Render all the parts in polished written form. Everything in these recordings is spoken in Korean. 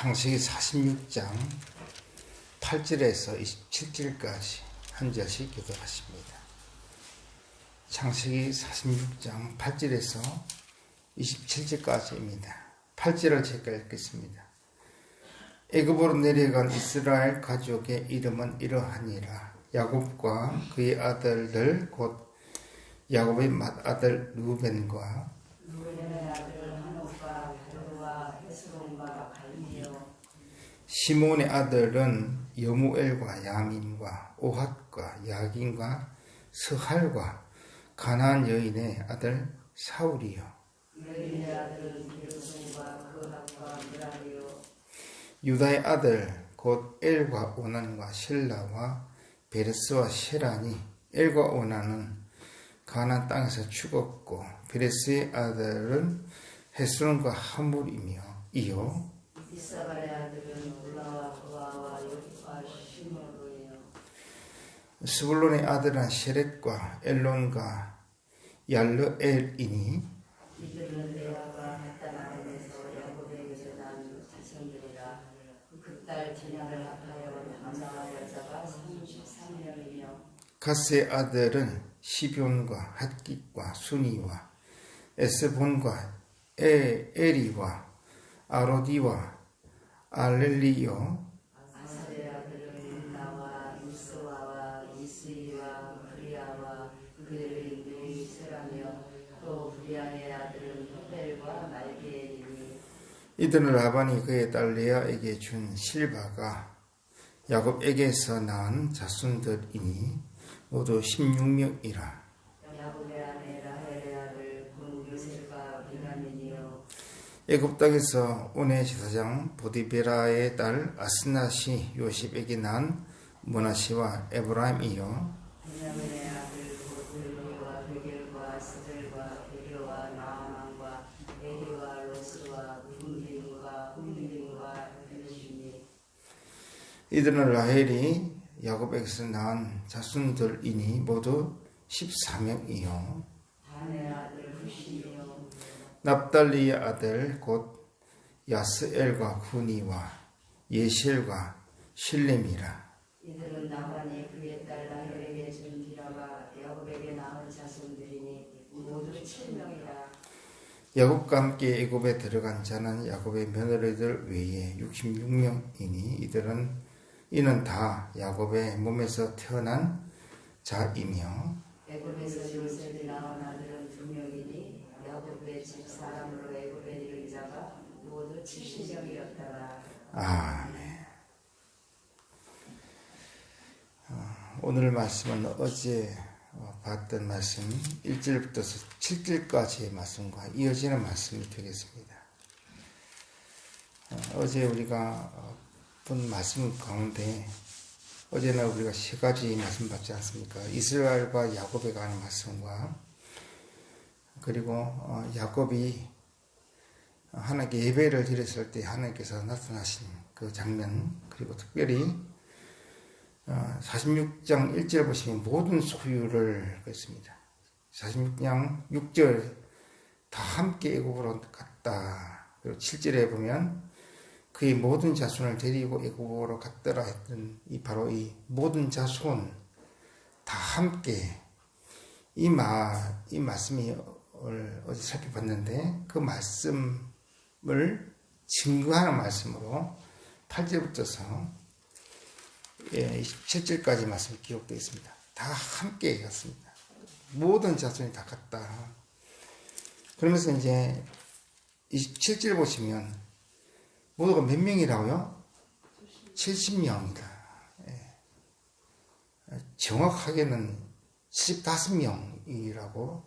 창세기 46장 8절에서 27절까지 한 절씩 교독하십니다. 창세기 46장 8절에서 27절까지입니다. 8절을 제가 읽겠습니다. 애굽으로 내려간 이스라엘 가족의 이름은 이러하니라. 야곱과 그의 아들들 곧 야곱의 맏아들 루벤과 시몬의 아들은 여무엘과 야민과 오핫과 야긴과 스할과 가나안 여인의 아들 사울이요. 유다의 아들 곧 엘과 오난과 실라와 베레스와 셰란이. 엘과 오난은 가나안 땅에서 죽었고 베레스의 아들은 헤스론과 하물이며 이요. 스불론의 아들은 셰렛과 엘론과 얄르엘이니 가스의 아들은 시뵐과 핫깃과 수니와 에스본과 에리와 아로디와 알렐리요. 이들은 라반이 그의 딸 레아에게 준 실바가 야곱에게서 낳은 자손들이니 모두 16명이라. 애굽 땅에서 온의 제사장 보디베라의 딸 아스낫이 요셉에게 낳은 모나시와 에브라임이요. 이들은 라헬이 야곱에게서 낳은 자손들이니 모두 14명이요. 납달리의 아들 곧 야스엘과 구니와 예시엘과 실렘이라. 이들은 나반이 그의 딸 라헬에게 준 디라가 야곱에게 낳은 자손들이니 모두 7명이라. 야곱과 함께 애굽에 들어간 자는 야곱의 며느리들 외에 66명이니 이는 다 야곱의 몸에서 태어난 자이며 애굽에서 요셉이 낳은 아들은 2명이니 야곱의 집 사람으로 애굽에 이른 자가 모두 70명이었더라. 아멘. 오늘 말씀은 어제 봤던 말씀 1절부터 7절까지의 말씀과 이어지는 말씀이 되겠습니다. 어제 우리가 본 말씀 가운데 어제는 우리가 세 가지 말씀 받지 않습니까? 이스라엘과 야곱에 관한 말씀과 그리고 야곱이 하나님께 예배를 드렸을 때 하나님께서 나타나신 그 장면, 그리고 특별히 46장 1절 보시면 모든 소유를 그랬습니다. 46장 6절 다 함께 애굽으로 갔다. 그리고 7절에 보면 그의 모든 자손을 데리고 애굽으로 갔더라 했던 바로 이 모든 자손 다 함께 이 말씀이 어제 살펴봤는데 그 말씀을 증거하는 말씀으로 8절부터서 27절까지 말씀이 기록되어 있습니다. 다 함께 갔습니다. 모든 자손이 다 갔다. 그러면서 이제 27절 보시면 모두가 몇 명이라고요? 70명이다. 정확하게는 75명이라고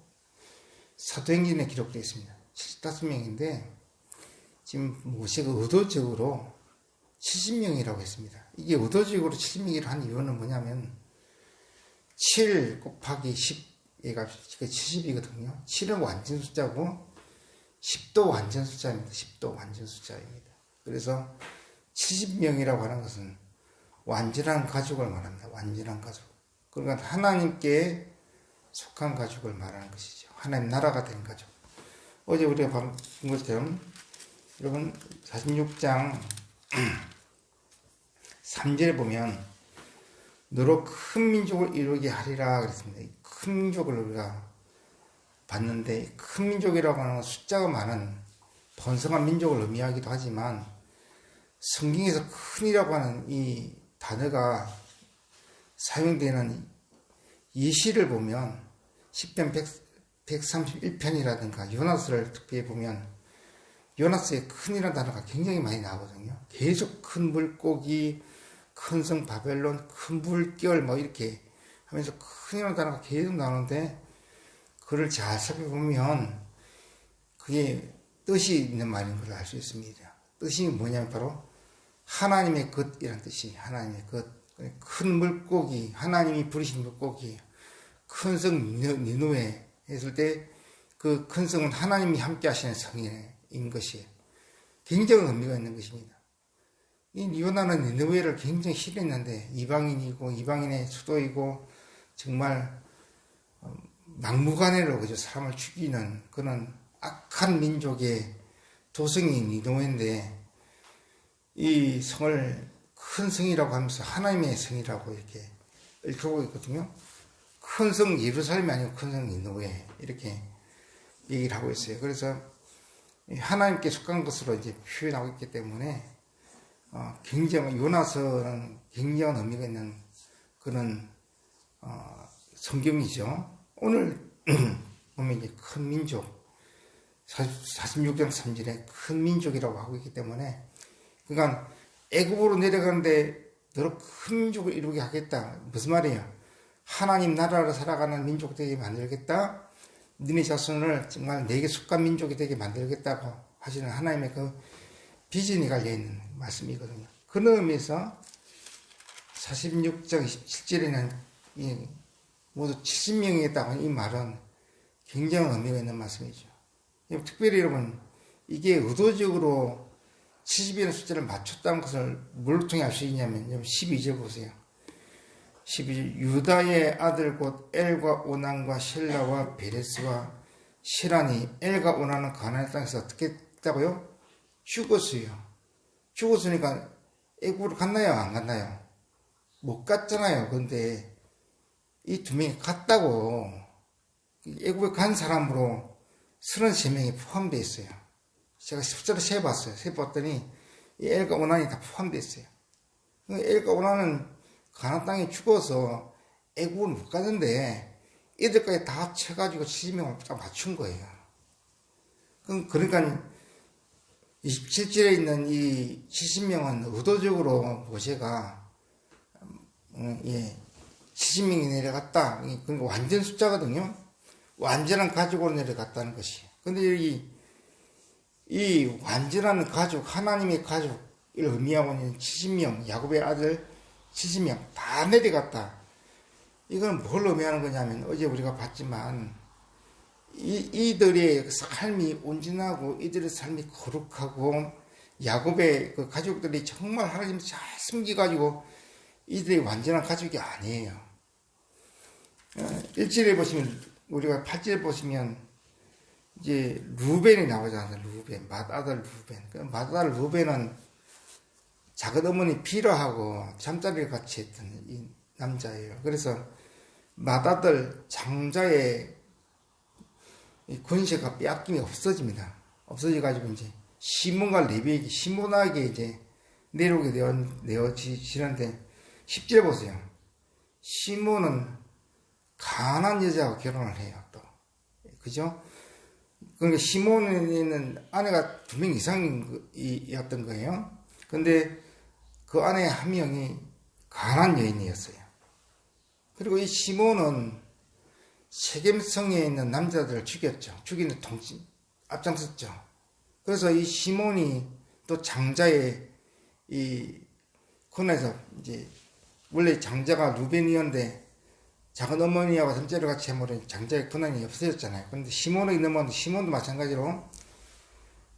사도행전에 기록되어 있습니다. 75명인데 지금 모세가 의도적으로 70명이라고 했습니다. 이게 의도적으로 70명이라고 한 이유는 뭐냐면 7 곱하기 10가 70이거든요. 7은 완전 숫자고 10도 완전 숫자입니다. 10도 완전 숫자입니다. 그래서 70명이라고 하는 것은 완전한 가족을 말합니다. 완전한 가족. 그러니까 하나님께 속한 가족을 말하는 것이죠. 하나님 나라가 된 가족. 어제 우리가 본 것처럼 여러분 46장 3절에 보면 너로 큰 민족을 이루게 하리라 그랬습니다. 큰 민족을 우리가 봤는데, 큰 민족이라고 하는 건 숫자가 많은 번성한 민족을 의미하기도 하지만, 성경에서 큰이라고 하는 이 단어가 사용되는 예시를 보면 10편 131편이라든가 요나스를 특별히 보면 요나스의 큰이라는 단어가 굉장히 많이 나오거든요. 계속 큰 물고기, 큰 성 바벨론, 큰 물결 뭐 이렇게 하면서 큰이라는 단어가 계속 나오는데, 그를 잘 살펴보면 그게 뜻이 있는 말인 걸 알 수 있습니다. 뜻이 뭐냐면 바로 하나님의 것이라는 뜻이, 하나님의 것. 큰 물고기, 하나님이 부르신 물고기, 큰 성 니누에 했을 때 그 큰 성은 하나님이 함께 하시는 성인 것이 굉장히 의미가 있는 것입니다. 이 요나는 니누웨를 굉장히 싫어했는데, 이방인이고 이방인의 수도이고 정말 막무가내로 그저 사람을 죽이는 그런 악한 민족의 도성이 니누웨인데, 이 성을 큰 성이라고 하면서 하나님의 성이라고 이렇게 읽혀보고 있거든요. 큰 성 예루살렘이 아니고 큰 성 니누웨 이렇게 얘기를 하고 있어요. 그래서 하나님께 속한 것으로 이제 표현하고 있기 때문에 굉장히 요나서는 굉장한 의미가 있는 그런 성경이죠. 오늘 보면 이제 큰 민족 46장 3절에 큰 민족이라고 하고 있기 때문에, 그러니까 애굽으로 내려가는데 너로 큰 민족을 이루게 하겠다. 무슨 말이에요? 하나님 나라로 살아가는 민족 되게 만들겠다. 너네 자손을 정말 내게 속한 민족이 되게 만들겠다고 하시는 하나님의 그 비전이 갈려있는 말씀이거든요. 그런 의미에서 46장 27절에는 모두 70명이겠다고 이 말은 굉장히 의미가 있는 말씀이죠. 특별히 여러분, 이게 의도적으로 70이라는 숫자를 맞췄다는 것을 뭘로 통해 알 수 있냐면 12절 보세요. 12절 유다의 아들 곧 엘과 오난과 셀라와 베레스와 시란이 엘과 오난은 가나안 땅에서 어떻게 했다고요? 죽었어요. 죽었으니까 애굽으로 갔나요? 안 갔나요? 못 갔잖아요. 근데 이 두 명이 갔다고, 애굽에 간 사람으로 33명이 포함되어 있어요. 제가 숫자를 세봤어요. 세봤더니 이 엘과 오난이 다 포함되어 있어요. 엘과 오난은 가나안 땅에 죽어서 애굽을 못 가는데 이들까지 다 합쳐가지고 70명을 딱 맞춘 거예요. 그러니까 27절에 있는 이 70명은 의도적으로 모세가 70명이 내려갔다. 그러니까 완전 숫자거든요. 완전한 가족으로 내려갔다는 것이. 근데 여기 이 완전한 가족, 하나님의 가족을 의미하고 있는 70명, 야곱의 아들 70명 다 내려갔다. 이건 뭘 의미하는 거냐면, 어제 우리가 봤지만 이들의 삶이 온전하고 이들의 삶이 거룩하고 야곱의 그 가족들이 정말 하나님을 잘 섬기가지고 이들이 완전한 가족이 아니에요. 1절에 보시면, 우리가 8절에 보시면 이제 루벤이 나오잖아요. 루벤, 맏아들 루벤. 그 맏아들 루벤은 작은 어머니 비라하고 잠자리를 같이 했던 이 남자예요. 그래서 맏아들 장자의 권세가 빼앗김이 없어집니다. 없어져가지고 이제 시몬과 레위에게, 시몬에게 이제 내려오게 되어지는데 10절 보세요. 시몬은 가난한 여자와 결혼을 해요. 또 그죠? 그러니까 시몬에는 아내가 2명 이상이었던 거예요. 근데 그 아내 한 명이 가난한 여인이었어요. 그리고 이 시몬은 세겜성에 있는 남자들을 죽였죠. 죽이는 앞장섰죠. 그래서 이 시몬이 또 장자의 이 권에서 이제 원래 장자가 루벤이었는데 작은 어머니하고 삼자를 같이 해버린 장자의 권한이 없어졌잖아요. 그런데 시몬의 이름은 시몬도 마찬가지로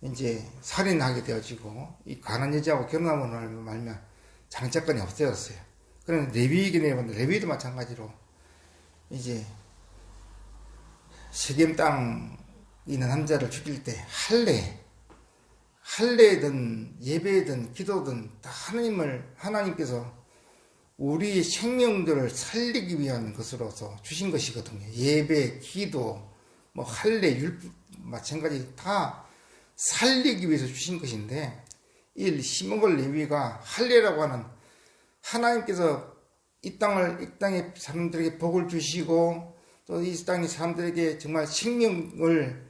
이제 살인하게 되어지고 이 가난한 여자하고 결혼함으로 말면 장자권이 없어졌어요. 그런데 레위에게 내려봤는데 레위도 마찬가지로 이제 세겜 땅 있는 남자를 죽일 때 할례든 예배든 기도든 다 하나님께서 우리의 생명들을 살리기 위한 것으로서 주신 것이거든요. 예배, 기도, 뭐 할례, 율법 마찬가지 다 살리기 위해서 주신 것인데, 이 시몬과 레위가 할례라고 하는 하나님께서 이 땅에 사람들에게 복을 주시고 또 이 땅의 사람들에게 정말 생명을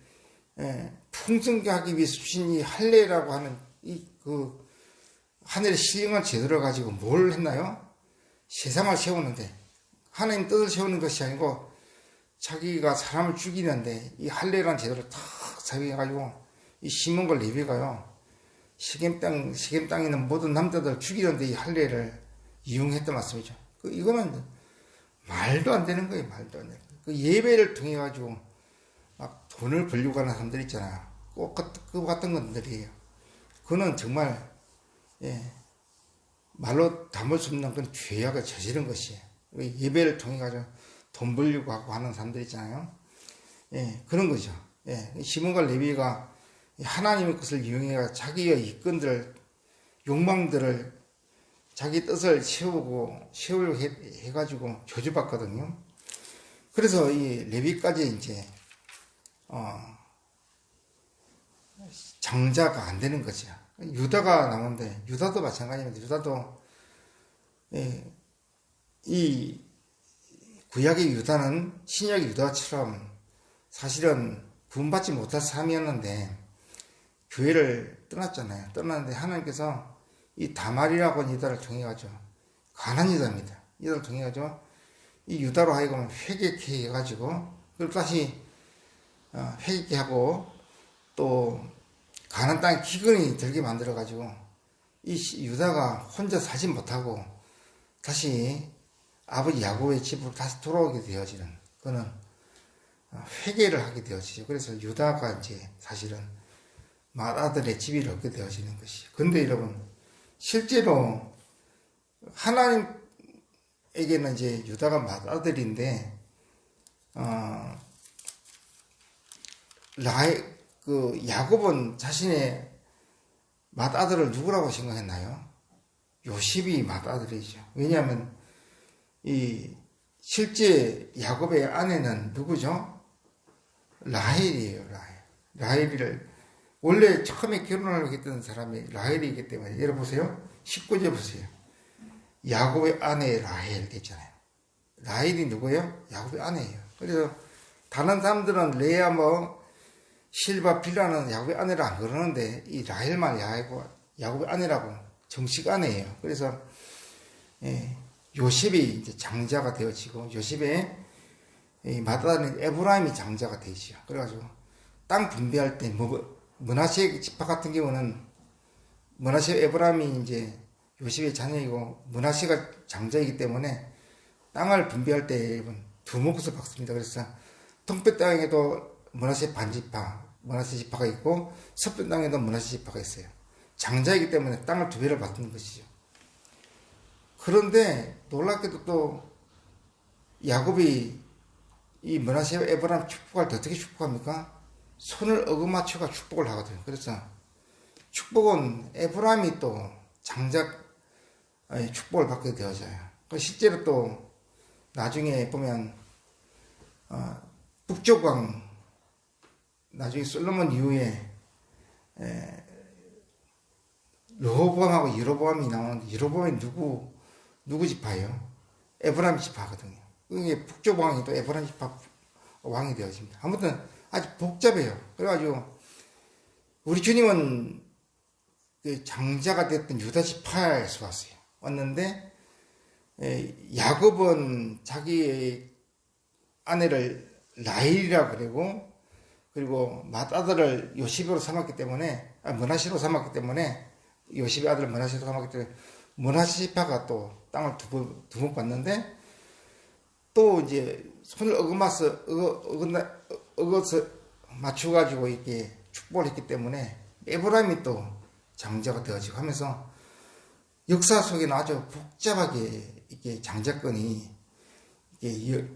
풍성하게 하기 위해서 주신 이 할례라고 하는 그 하늘의 신령한 제도를 가지고 뭘 했나요? 세상을 세우는데, 하나님 뜻을 세우는 것이 아니고 자기가 사람을 죽이는데 이 할례라는 제도를 탁 사용해가지고 이 시몬과 레위가요, 시겜 땅에 있는 모든 남자들 죽이는데 이 할례를 이용했단 말씀이죠. 이거는 말도 안 되는 거예요. 말도 안 되는 거예요. 그 예배를 통해 가지고 막 돈을 벌려고 하는 사람들 있잖아요. 꼭 그거 같은 것들이에요. 그거는 정말 말로 담을 수 없는 그런 죄악을 저지른 것이에요. 예배를 통해 가지고 돈 벌려고 하고 하는 사람들 있잖아요. 그런 거죠. 시몬과 레위가 하나님의 것을 이용해 자기의 이권들, 욕망들을 자기 뜻을 세우려고 해가지고 저주받거든요. 그래서 이 레위까지 이제 장자가 안 되는 거죠. 유다가 나오는데, 유다도 마찬가지입니다. 유다도 이 구약의 유다는 신약의 유다처럼 사실은 구원받지 못한 사람이었는데 교회를 떠났잖아요. 떠났는데 하나님께서 이 다말이라고 하는 유다를 통해 가지고, 가난 유다입니다. 유다를 통해 가지고 이 유다로 하여금 회개케 해가지고, 그리고 다시 회개케 하고 또 가나안 땅에 기근이 들게 만들어 가지고 이 유다가 혼자 살지 못하고 다시 아버지 야곱의 집으로 다시 돌아오게 되어지는, 그는 회개를 하게 되어지죠. 그래서 유다가 이제 사실은 맏아들의 지위를 얻게 되어지는 것이죠. 근데 여러분, 실제로 하나님에게는 이제 유다가 맏아들인데, 야곱은 자신의 맏아들을 누구라고 생각했나요? 요셉이 맏아들이죠. 왜냐하면 실제 야곱의 아내는 누구죠? 라헬이에요. 라헬을 원래 처음에 결혼하려고 했던 사람이 라헬이기 때문에, 여러분 보세요. 19절 보세요. 야곱의 아내 라헬 됐잖아요. 라헬이 누구예요? 야곱의 아내예요. 그래서 다른 사람들은 레아 실바 빌라는 야곱의 아내라 안 그러는데 이 라헬만 야곱의 아내라고 정식 아내예요. 그래서 요셉이 이제 장자가 되어지고, 요셉의 맏아들인 에브라임이 장자가 되지요. 그래가지고 땅 분배할 때 므낫세 지파 같은 경우는 므낫세 에브라임이 이제 요셉의 자녀이고 므낫세가 장자이기 때문에 땅을 분배할 때 두 몫을 받습니다. 그래서 동편 땅에도 므낫세 반지파, 므낫세 지파가 있고 서편 땅에도 므낫세 지파가 있어요. 장자이기 때문에 땅을 두 배를 받는 것이죠. 그런데 놀랍게도 또 야곱이 이 므낫세 에브라임 축복할 때 어떻게 축복합니까? 손을 어긋맞춰가 축복을 하거든요. 그래서 축복은 에브라임이 또 장자 축복을 받게 되어져요. 실제로 또 나중에 보면 북쪽왕, 나중에 솔로몬 이후에 르호보암하고 여로보암이 나오는데, 여로보암이 누구 지파예요? 에브라임 지파거든요. 이게 북쪽왕이 또 에브라임 지파 왕이 되어집니다. 아무튼 아주 복잡해요. 그래가지고 우리 주님은 그 장자가 됐던 유다 지파에서 왔는데, 야곱은 자기의 아내를 라헬이라고 그리고 맏아들을 요셉으로 삼았기 때문에, 므낫세로 삼았기 때문에, 요셉의 아들을 므낫세로 삼았기 때문에 므낫세 지파가 또 땅을 두 번 받는데, 또 이제 손을 어긋서 맞춰가지고 이렇게 축복을 했기 때문에 에브라임이 또 장자가 되어지고 하면서 역사 속에는 아주 복잡하게 이렇게 장자권이 이렇게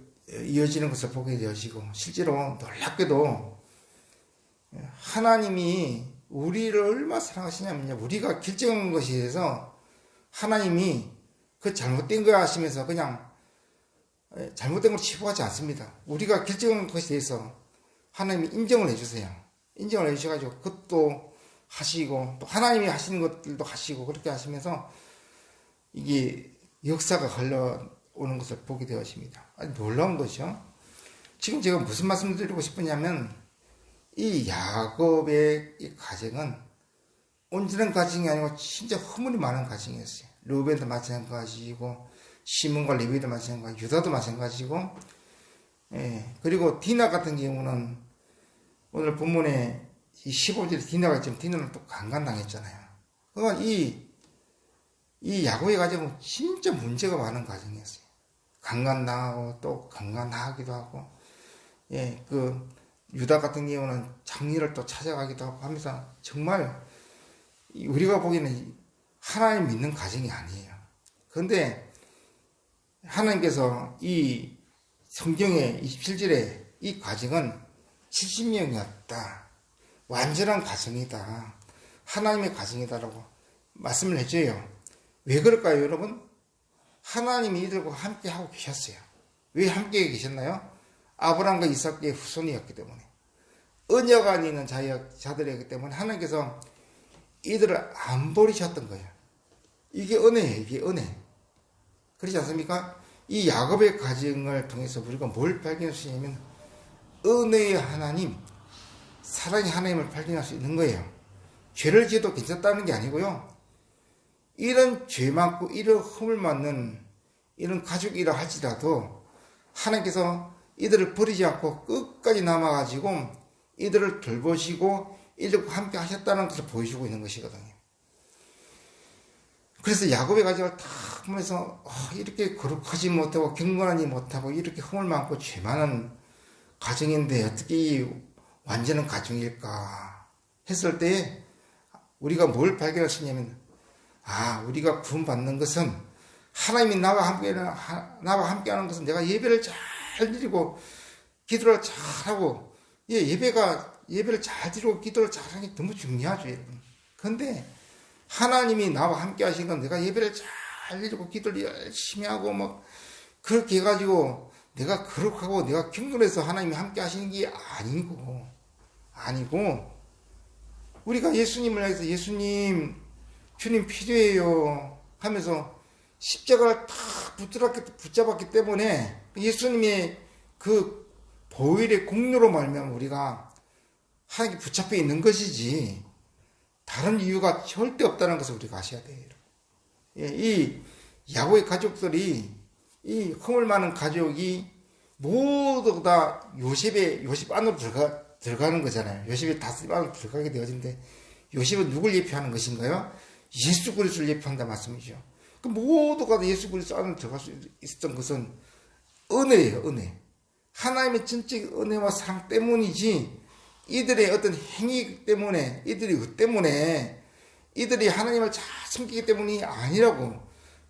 이어지는 것을 보게 되어지고, 실제로 놀랍게도 하나님이 우리를 얼마나 사랑하시냐면요. 우리가 결정한 것에 대해서 하나님이 그 잘못된 거 하시면서 그냥 잘못된 걸 치부하지 않습니다. 우리가 결정한 것에 대해서 하나님이 인정을 해주세요. 인정을 해주셔가지고 그것도 하시고 또 하나님이 하시는 것들도 하시고 그렇게 하시면서 이게 역사가 흘러오는 것을 보게 되었습니다. 아주 놀라운 것이죠. 지금 제가 무슨 말씀을 드리고 싶으냐면 이 야곱의 이 가정은 온전한 가정이 아니고 진짜 허물이 많은 가정이었어요. 르우벤도 마찬가지고 시몬과 레위도 마찬가지고 유다도 마찬가지고 그리고 디나 같은 경우는 오늘 본문에 이 15절에 디나가 있지만 디나는 또 강간당했잖아요. 그러니까 이 야곱의 가정은 진짜 문제가 많은 가정이었어요. 강간당하고 또 강간하기도 하고 그 유다 같은 경우는 장리를 또 찾아가기도 하고 하면서 정말 우리가 보기에는 하나님 믿는 가정이 아니에요. 그런데 하나님께서 이 성경의 27절에 이 가정은 70명이었다. 완전한 가정이다. 하나님의 가정이다라고 말씀을 해줘요. 왜 그럴까요, 여러분? 하나님이 이들과 함께 하고 계셨어요. 왜 함께 계셨나요? 아브라함과 이삭의 후손이었기 때문에. 언약 안에 있는 자들이었기 때문에 하나님께서 이들을 안 버리셨던 거예요. 이게 은혜예요. 이게 은혜. 그렇지 않습니까? 이 야곱의 가정을 통해서 우리가 뭘 발견할 수 있냐면 은혜의 하나님, 사랑의 하나님을 발견할 수 있는 거예요. 죄를 지어도 괜찮다는 게 아니고요. 이런 죄 많고 이런 흠을 맞는 이런 가족이라 할지라도 하나님께서 이들을 버리지 않고 끝까지 남아가지고 이들을 돌보시고 이들과 함께 하셨다는 것을 보여주고 있는 것이거든요. 그래서 야곱의 가정을 딱 보면서 이렇게 거룩하지 못하고 경건하지 못하고 이렇게 흠을 많고 죄 많은 가정인데 어떻게 이 완전한 가정일까 했을 때 우리가 뭘 발견할 수 있냐면 우리가 구원받는 것은 하나님이 나와 함께하는 것은 내가 예배를 잘 드리고 기도를 잘하고 예배를 잘 드리고 기도를 잘하는 게 너무 중요하죠, 여러분. 그런데 하나님이 나와 함께 하신 건 내가 예배를 잘 드리고 기도를 열심히 하고 그렇게 해가지고 내가 거룩하고 내가 경건해서 하나님이 함께 하시는 게 아니고 우리가 예수님을 향해서 예수님 주님 필요해요 하면서 십자가를 탁 붙잡았기 때문에 예수님의 그 보혈의 공로로 말미암아 우리가 하나님께 붙잡혀 있는 것이지 다른 이유가 절대 없다는 것을 우리가 아셔야 돼요. 이 야곱의 가족들이 이 흠을 많은 가족이 모두 다 요셉 안으로 들어가는 거잖아요. 요셉의 다스림 안으로 들어가게 되어진데 요셉은 누굴 예표하는 것인가요? 예수 그리스도를 예표한다 말씀이죠. 그 모두가 다 예수 그리스도 안으로 들어갈 수 있었던 것은 은혜예요, 은혜. 하나님의 전적 은혜와 사랑 때문이지 이들의 어떤 행위 때문에 이들이 하나님을 잘 숨기기 때문이 아니라고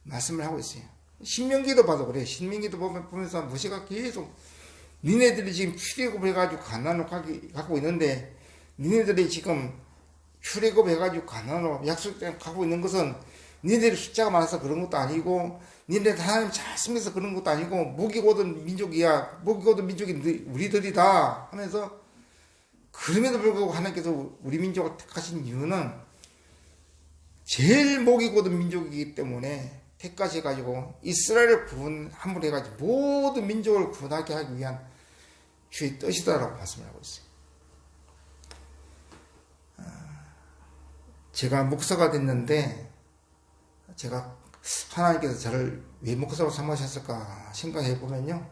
말씀을 하고 있어요. 신명기도 봐도 그래요. 신명기도 보면서 모세가 계속 니네들이 지금 출애굽 해가지고 가나안으로 가고 있는데 니네들이 지금 출애굽 해가지고 가나안으로 약속 땅에 가고 있는 것은 니네들이 숫자가 많아서 그런 것도 아니고 니네들 하나님 잘 숨겨서 그런 것도 아니고 목이 곧은 민족이야. 목이 곧은 민족이 우리들이다 하면서 그럼에도 불구하고 하나님께서 우리 민족을 택하신 이유는 제일 목이 곧은 민족이기 때문에 택하셔가지고 이스라엘을 함으로 해가지고 모든 민족을 구원하게 하기 위한 주의 뜻이다라고 말씀을 하고 있어요. 제가 목사가 됐는데 제가 하나님께서 저를 왜 목사로 삼으셨을까 생각해 보면요,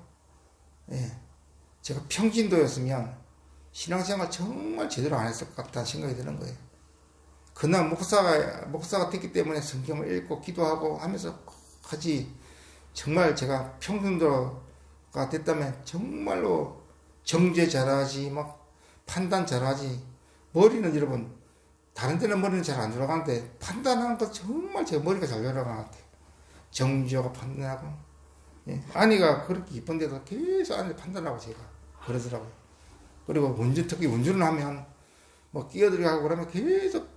제가 평신도였으면 신앙생활 정말 제대로 안 했을 것 같다는 생각이 드는 거예요. 그날 목사가 됐기 때문에 성경을 읽고 기도하고 하면서 하지, 정말 제가 평신도가 됐다면 정말로 정죄 잘하지, 판단 잘하지, 머리는 여러분, 다른 데는 머리는 잘 안 돌아가는데 판단하는 거 정말 제 머리가 잘 돌아가는 것 같아요. 정죄하고 판단하고. 아내가 그렇게 이쁜데도 계속 아내 판단하고 제가 그러더라고요. 그리고 특히 운전을 하면 뭐 끼어들어가고 그러면 계속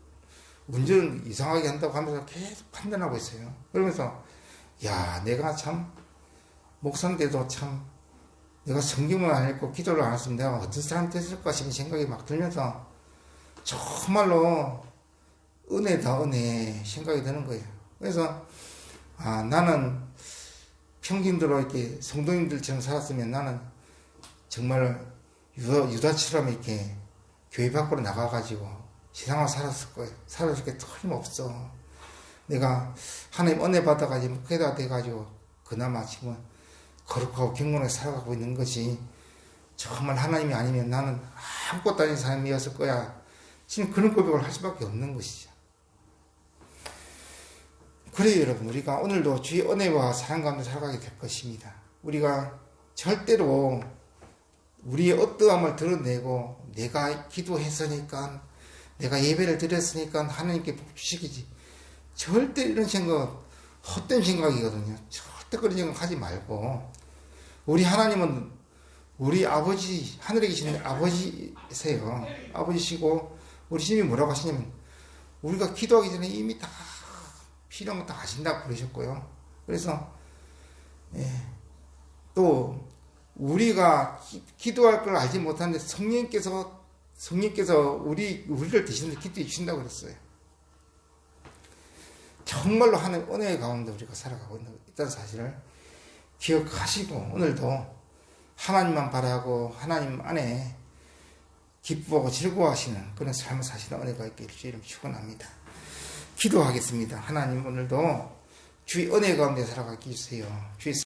운전을 이상하게 한다고 하면서 계속 판단하고 있어요. 그러면서 야, 내가 참 목사인데도 참 내가 성경을 안 읽고 기도를 안 했으면 내가 어떤 사람 됐을까 싶은 생각이 막 들면서 정말로 은혜다 은혜 생각이 드는 거예요. 그래서 나는 평균대로 이렇게 성도님들처럼 살았으면 나는 정말 유다처럼 이렇게 교회 밖으로 나가가지고 세상을 살았을 거예요. 살았을 게 틀림없어. 내가 하나님 은혜 받아가지고 목회자 돼가지고 그나마 지금 거룩하고 경건하게 살아가고 있는 것이 정말 하나님이 아니면 나는 아무것도 아닌 사람이었을 거야. 지금 그런 고백을 할 수밖에 없는 것이죠. 그래요, 여러분. 우리가 오늘도 주의 은혜와 사랑 가운데 살아가게 될 것입니다. 우리가 절대로 우리의 어떠함을 드러내고 내가 기도했으니까 내가 예배를 드렸으니까 하나님께 복 주시겠지. 절대 이런 생각 헛된 생각이거든요. 절대 그런 생각 하지 말고 우리 하나님은 우리 아버지 하늘에 계시는 아버지세요. 아버지시고 우리 주님이 뭐라고 하시냐면 우리가 기도하기 전에 이미 다 필요한 거 다 아신다고 그러셨고요. 그래서 또 우리가 기도할 걸 알지 못하는데 성령께서 우리를 대신해서 기도해 주신다고 그랬어요. 정말로 하나님 은혜 가운데 우리가 살아가고 있다는 사실을 기억하시고 오늘도 하나님만 바라고 하나님 안에 기쁘고 즐거워하시는 그런 삶을 사시는 은혜가 있기를 주의 이름 축원합니다. 기도하겠습니다. 하나님 오늘도 주의 은혜 가운데 살아가게 해주세요. 주의